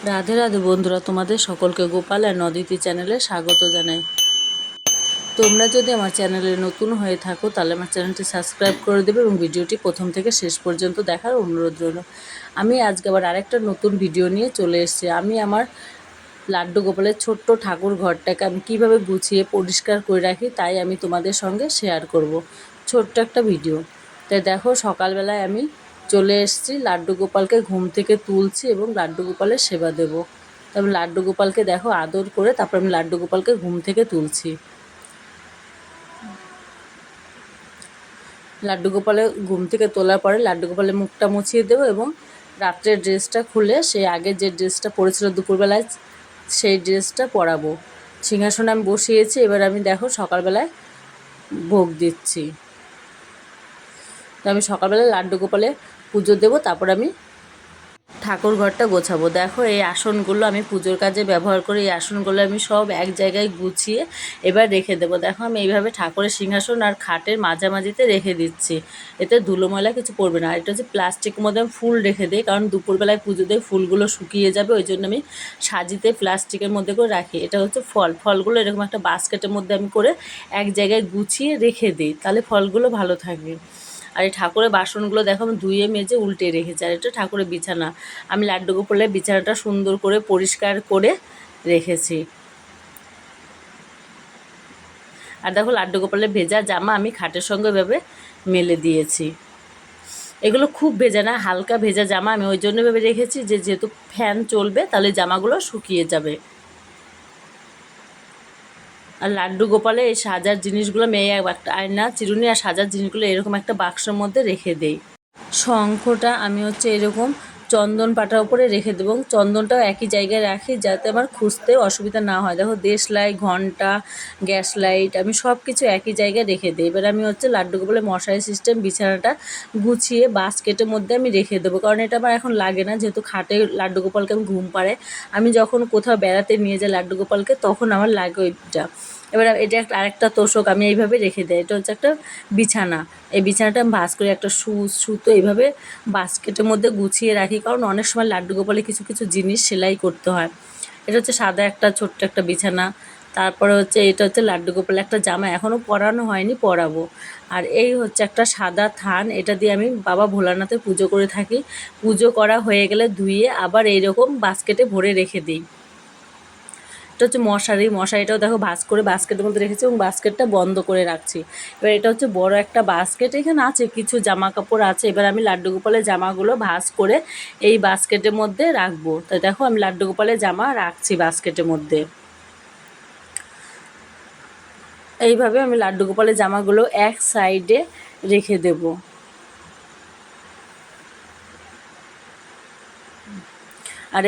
রাধে রাধে বন্ধুরা, তোমাদের সকলকে গোপাল আর নদিতি চ্যানেলে স্বাগত জানাই। তোমরা যদি আমার চ্যানেলে নতুন হয়ে থাকো তাহলে আমার চ্যানেলটি সাবস্ক্রাইব করে দেবে এবং ভিডিওটি প্রথম থেকে শেষ পর্যন্ত দেখার অনুরোধ রইল। আমি আজকে আবার আরেকটা নতুন ভিডিও নিয়ে চলে এসেছি। আমি আমার লাড্ডু গোপালের ছোট্ট ঠাকুর ঘরটাকে আমি কীভাবে গুছিয়ে পরিষ্কার করে রাখি তাই আমি তোমাদের সঙ্গে শেয়ার করব। ছোট্ট একটা ভিডিও। তাই দেখো, সকালবেলায় আমি চলে এসেছি, লাড্ডু গোপালকে ঘুম থেকে তুলছি এবং লাড্ডু গোপালের সেবা দেব। তারপর লাড্ডু গোপালকে দেখো আদর করে তারপর আমি লাড্ডু গোপালকে ঘুম থেকে তুলছি। লাড্ডু গোপালে ঘুম থেকে তোলার পরে লাড্ডু গোপালের মুখটা মুছিয়ে দেবো এবং রাত্রের ড্রেসটা খুলে সেই আগে যে ড্রেসটা পরেছিল দুপুরবেলায় সেই ড্রেসটা পরাবো। সিংহাসনে আমি বসিয়েছি, এবার আমি দেখো সকালবেলায় ভোগ দিচ্ছি। তো আমি সকালবেলায় লাড্ডু গোপালে পুজো দেবো, তারপর আমি ঠাকুর ঘরটা গোছাবো। দেখো এই আসনগুলো আমি পুজোর কাজে ব্যবহার করি। এই আসনগুলো আমি সব এক জায়গায় গুছিয়ে এবার রেখে দেবো। দেখো আমি এইভাবে ঠাকুরের সিংহাসন আর খাটের মাঝামাঝিতে রেখে দিচ্ছি, এতে ধুলো ময়লা কিছু পড়বে না। আর এটা হচ্ছে প্লাস্টিকের মধ্যে আমি ফুল রেখে দিই, কারণ দুপুরবেলায় পুজো দিয়ে ফুলগুলো শুকিয়ে যাবে, ওই জন্য আমি সাজিতে প্লাস্টিকের মধ্যে করে রাখি। এটা হচ্ছে ফলগুলো এরকম একটা বাস্কেটের মধ্যে আমি করে এক জায়গায় গুছিয়ে রেখে দিই, তাহলে ফলগুলো ভালো থাকবে। আর এই ঠাকুরের বাসনগুলো দেখো আমি ধুয়ে মেজে উল্টে রেখেছি। আর এটা ঠাকুরের বিছানা, আমি লাড্ডু গোপালের বিছানাটা সুন্দর করে পরিষ্কার করে রেখেছি। আর দেখো লাড্ডু গোপালের ভেজা জামা আমি খাটের সঙ্গে এভাবে মেলে দিয়েছি। এগুলো খুব ভেজা না, হালকা ভেজা জামা আমি ওই জন্য ভেবে রেখেছি যে যেহেতু ফ্যান চলবে তাহলে জামাগুলো শুকিয়ে যাবে। আর লাড্ডু গোপালে এই সাজার জিনিসগুলো মেয়ে একটা আয়না, চিরুনি আর সাজার জিনিসগুলো এরকম একটা বাক্সের মধ্যে রেখে দেই। শঙ্খটা আমি এরকম চন্দন পাটার উপরে রেখে দেবো, চন্দনটাও একই জায়গায় রাখি যাতে আমার খুঁজতে অসুবিধা না হয়। দেখো দেশলাই, ঘন্টা, গ্যাস লাইট আমি সব কিছু একই জায়গায় রেখে দিই। এবার আমি লাড্ডু গোপালের মশারি সিস্টেম বিছানাটা গুছিয়ে বাস্কেটের মধ্যে আমি রেখে দেবো, কারণ এটা আমার এখন লাগে না, যেহেতু খাটে লাড্ডু গোপালকে আমি ঘুম পাড়ে। আমি যখন কোথাও বেড়াতে নিয়ে যাই লাড্ডু গোপালকে তখন আমার লাগে ওইটা। এবার এটা একটা আরেকটা তোষক আমি এইভাবে রেখে দিই। এটা হচ্ছে একটা বিছানা, এই বিছানাটা আমি ভাঁজ করে একটা সুতো এইভাবে বাস্কেটের মধ্যে গুছিয়ে রাখি, কারণ অনেক সময় লাড্ডু গোপালে কিছু কিছু জিনিস সেলাই করতে হয়। এটা হচ্ছে সাদা একটা ছোট্ট একটা বিছানা। তারপরে এটা হচ্ছে লাড্ডু গোপালে একটা জামা, এখনও পরানো হয়নি, পরাবো। আর এই হচ্ছে একটা সাদা থান, এটা দিয়ে আমি বাবা ভোলানাথের পুজো করে থাকি। পুজো করা হয়ে গেলে ধুয়ে আবার এইরকম বাস্কেটে ভরে রেখে দিই। এটা হচ্ছে মশারিটাও দেখো ভাঁজ করে বাস্কেটের মধ্যে রেখেছি এবং বাস্কেটটা বন্ধ করে রাখছি। এবার এটা হচ্ছে বড় একটা বাস্কেট, এখানে আছে কিছু জামা কাপড় আছে। এবার আমি লাড্ডু গোপালের জামাগুলো ভাঁজ করে এই বাস্কেটের মধ্যে রাখবো। তাই দেখো আমি লাড্ডু গোপালের জামা রাখছি বাস্কেটের মধ্যে। এইভাবে আমি লাড্ডু গোপালের জামাগুলো এক সাইডে রেখে দেবো। আর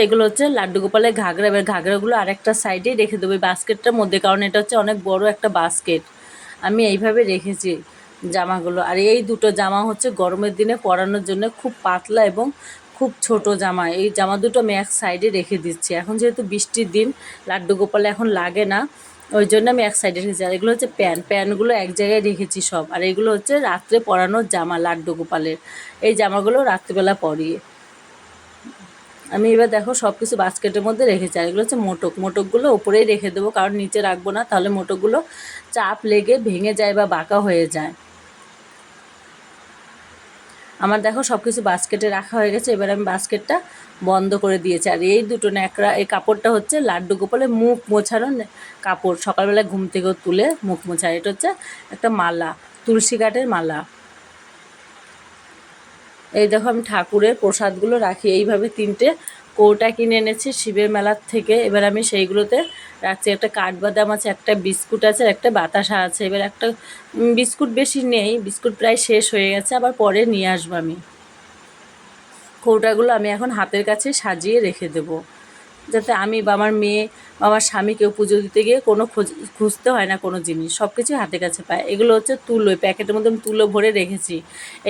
এগুলো হচ্ছে লাড্ডু গোপালের ঘাগরা। এবার ঘাগরাগুলো আরেকটা সাইডেই রেখে দেবো এই বাস্কেটটার মধ্যে, কারণ এটা হচ্ছে অনেক বড় একটা বাস্কেট। আমি এইভাবে রেখেছি জামাগুলো। আর এই দুটো জামা হচ্ছে গরমের দিনে পরানোর জন্য, খুব পাতলা এবং খুব ছোট জামা। এই জামা দুটো আমি এক সাইডে রেখে দিচ্ছি। এখন যেহেতু বৃষ্টির দিন লাড্ডু গোপালে এখন লাগে না, ওই জন্য আমি এক সাইডে রেখেছি। আর এগুলো হচ্ছে প্যান্টগুলো এক জায়গায় রেখেছি সব। আর এগুলো হচ্ছে রাত্রে পরানোর জামা লাড্ডু গোপালের, এই জামাগুলো রাত্রিবেলা পরিয়ে আমি এবার দেখো সব কিছু বাস্কেটের মধ্যে রেখেছি। আর এগুলো হচ্ছে মোটকগুলো ওপরেই রেখে দেবো, কারণ নিচে রাখবো না, তাহলে মোটকগুলো চাপ লেগে ভেঙে যায় বা বাঁকা হয়ে যায়। আমার দেখো সব কিছু বাস্কেটে রাখা হয়ে গেছে। এবার আমি বাস্কেটটা বন্ধ করে দিয়েছি। আর এই দুটো ন্যাকড়া, এই কাপড়টা হচ্ছে লাড্ডু গোপালের মুখ মোছানোর কাপড়, সকালবেলা ঘুম থেকে তুলে মুখ মোছা। এটা হচ্ছে একটা মালা, তুলসী কাঠের মালা। এই দেখো আমি ঠাকুরের প্রসাদগুলো রাখি এইভাবে। 3টে কৌটা কিনে এনেছি শিবের মেলার থেকে। এবার আমি সেইগুলোতে রাখছি। একটা কাঠবাদাম আছে, একটা বিস্কুট আছে, একটা বাতাসা আছে। এবার একটা বিস্কুট বেশি নেই, বিস্কুট প্রায় শেষ হয়ে গেছে, আবার পরে নিয়ে আসবো আমি। কৌটাগুলো আমি এখন হাতের কাছে সাজিয়ে রেখে দেবো, যাতে আমি বা আমার মেয়ে বা আমার স্বামী কেউ পুজো দিতে গিয়ে কোনো খুঁজতে হয় না, কোনো জিনিস সব কিছুই হাতের কাছে পায়। এগুলো হচ্ছে তুলো, প্যাকেটের মধ্যে আমি তুলো ভরে রেখেছি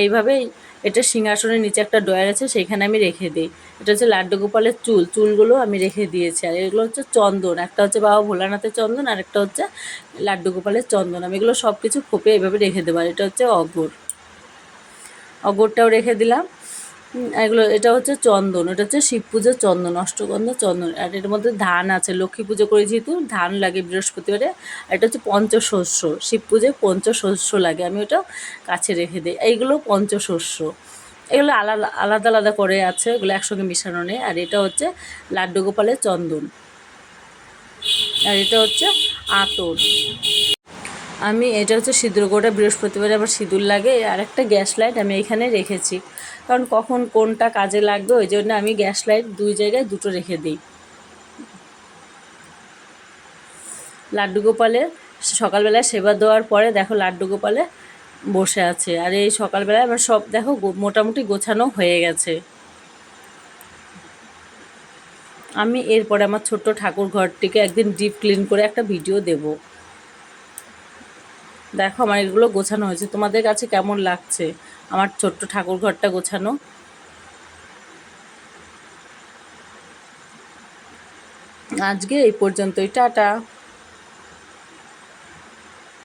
এইভাবেই। এটা সিংহাসনের নিচে একটা ডয়ার আছে, সেইখানে আমি রেখে দিই। এটা হচ্ছে লাড্ডু গোপালের চুলগুলো আমি রেখে দিয়েছি। আর এগুলো হচ্ছে চন্দন, একটা হচ্ছে বাবা ভোলানাথের চন্দন আর একটা হচ্ছে লাড্ডু গোপালের চন্দন। আমি এগুলো সব কিছু খোপে এইভাবে রেখে দেবো। আর এটা হচ্ছে অগরটাও রেখে দিলাম। এগুলো এটা হচ্ছে চন্দন, এটা হচ্ছে শিব পুজোর চন্দন, অষ্টগন্ধা চন্দন। আর এটার মধ্যে ধান আছে, লক্ষ্মী পুজো করে যেহেতু ধান লাগে বৃহস্পতিবারে। আর এটা হচ্ছে পঞ্চশস্য, শিব পুজোয় পঞ্চশস্য লাগে, আমি ওটা কাছে রেখে দিই। এইগুলো পঞ্চশস্য, এগুলো আলাদা আলাদা আলাদা করে আছে, এগুলো একসঙ্গে মিশানো নেই। আর এটা হচ্ছে লাড্ডু গোপালের চন্দন, আর এটা হচ্ছে আতর। আমি এটা হচ্ছে সিঁদুর গোটা, বৃহস্পতিবারে আবার সিঁদুর লাগে। আর একটা গ্যাস লাইট আমি এখানে রেখেছি, কারণ কখন কোনটা কাজে লাগবে ওই জন্য আমি গ্যাস লাইট দুই জায়গায় দুটো রেখে দিই। লাড্ডু গোপালের সকালবেলায় সেবা দেওয়ার পরে দেখো লাড্ডু গোপালে বসে আছে। আর এই সকালবেলায় আমার সব দেখো মোটামুটি গোছানো হয়ে গেছে। আমি এরপরে আমার ছোট্ট ঠাকুর ঘরটিকে একদিন ডিপ ক্লিন করে একটা ভিডিও দেব। দেখো আমার এগুলো গোছানো হয়েছে, তোমাদের কাছে কেমন লাগছে আমার ছোট্ট ঠাকুর ঘরটা গোছানো? আজকে এই পর্যন্তই, টাটা।